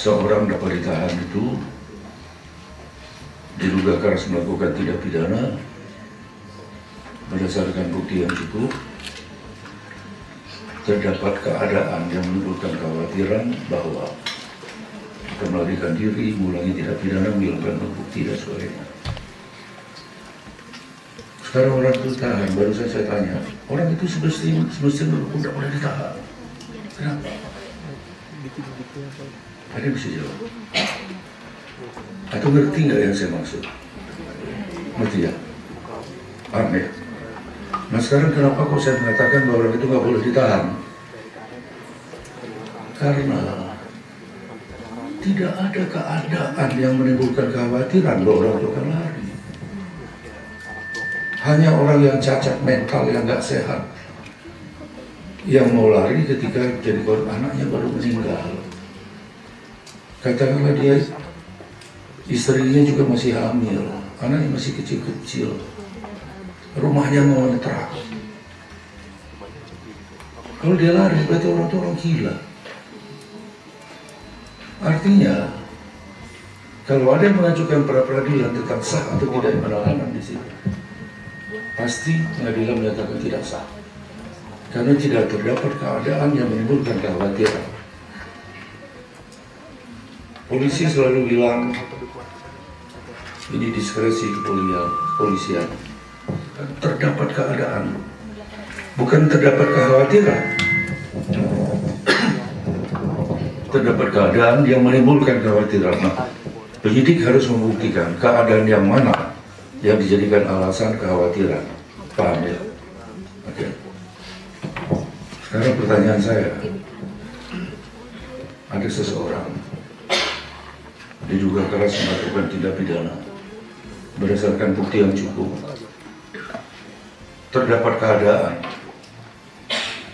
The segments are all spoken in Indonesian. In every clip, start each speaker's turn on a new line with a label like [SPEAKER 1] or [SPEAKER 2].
[SPEAKER 1] seorang dapat ditahan itu diduga keras melakukan tindak pidana berdasarkan bukti yang cukup, terdapat keadaan yang menimbulkan kekhawatiran bahwa akan melarikan diri, mengulangi tindak pidana, menghilangkan bukti dan sebagainya. Sekarang orang itu tahan, baru saya tanya, orang itu semestinya tidak boleh ditahan. Kenapa? Ada yang bisa jawab? Atau ngerti nggak yang saya maksud? Ngerti ya? Aneh. Nah sekarang kenapa kok saya mengatakan bahwa orang itu nggak boleh ditahan? Karena tidak ada keadaan yang menimbulkan kekhawatiran bahwa orang itu akan lari. Hanya orang yang cacat mental, yang nggak sehat, yang mau lari ketika jadi korban, anaknya baru meninggal. Katakanlah dia, istrinya juga masih hamil, anaknya masih kecil-kecil, rumahnya mau netrak. Kalau dia lari, berarti orang itu orang gila. Artinya, kalau ada yang mengajukan pra-peradilan tentang sah atau tidak penahanan di sini, pasti pengadilan menyatakan tidak sah, karena tidak terdapat keadaan yang menimbulkan kekhawatiran. Polisi selalu bilang ini diskresi kepolisian. Terdapat keadaan, bukan terdapat kekhawatiran. Terdapat keadaan yang menimbulkan kekhawatiran. Nah, penyidik harus membuktikan keadaan yang mana yang dijadikan alasan kekhawatiran. Paham ya? Oke. Sekarang pertanyaan saya, ada seseorang diduga keras melakukan tindak pidana berdasarkan bukti yang cukup, terdapat keadaan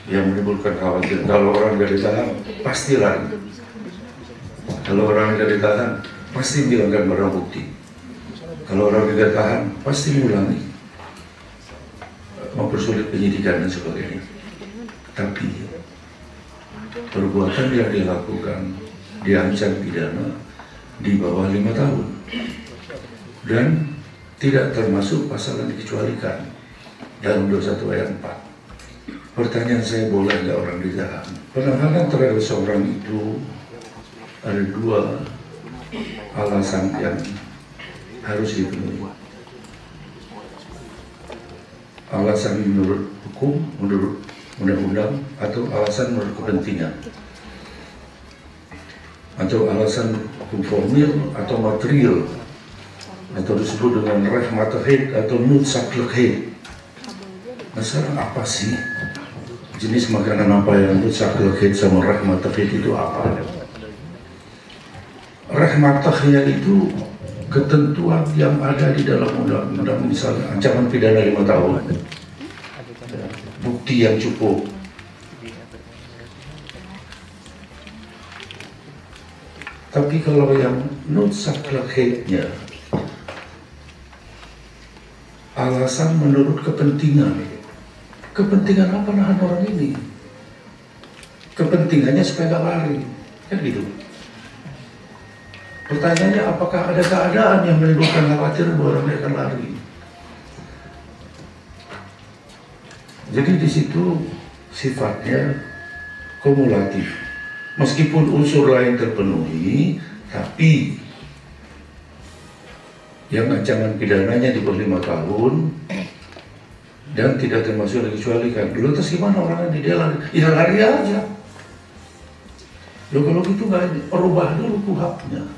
[SPEAKER 1] yang menimbulkan kekhawatiran. Kalau orang tidak ditahan, pasti lari. Kalau orang tidak ditahan, pasti menghilangkan barang bukti. Kalau orang tidak tahan, pasti mengulangi, mempersulit penyidikan dan sebagainya. Tapi perbuatan yang dilakukan diancam pidana di bawah 5 tahun dan tidak termasuk pasal yang dikecualikan dalam 21 ayat 4. Pertanyaan saya, boleh nggak orang ditahan? Penahanan terhadap seorang itu ada 2 alasan yang harus dipenuhi. Alasan menurut hukum, menurut undang-undang, atau alasan menurut kepentingan, atau alasan hukum formil atau material, atau disebut dengan rahmatahid atau nutsaklekhed. Nah sekarang apa sih jenis makanan apa yang nutsaklekhed sama rahmatahid itu apa? Rahmatahnya itu ketentuan yang ada di dalam undang-undang, misalnya ancaman pidana 5 tahun, bukti yang cukup. Tapi kalau yang nutsaklekhdnya, alasan menurut kepentingan. Kepentingan apa nahan orang ini? Kepentingannya supaya nggak lari, kan gitu. Pertanyaannya, apakah ada keadaan yang menimbulkan khawatir bahwa orang akan lari? Jadi di situ sifatnya kumulatif. Meskipun unsur lain terpenuhi, tapi yang ancaman pidananya di bawah 5 tahun dan tidak termasuk dikecualikan. Dulu terus gimana orangnya di dia lari? Ya lari aja. Loh kalau gitu nggak, perubah dulu kuhapnya.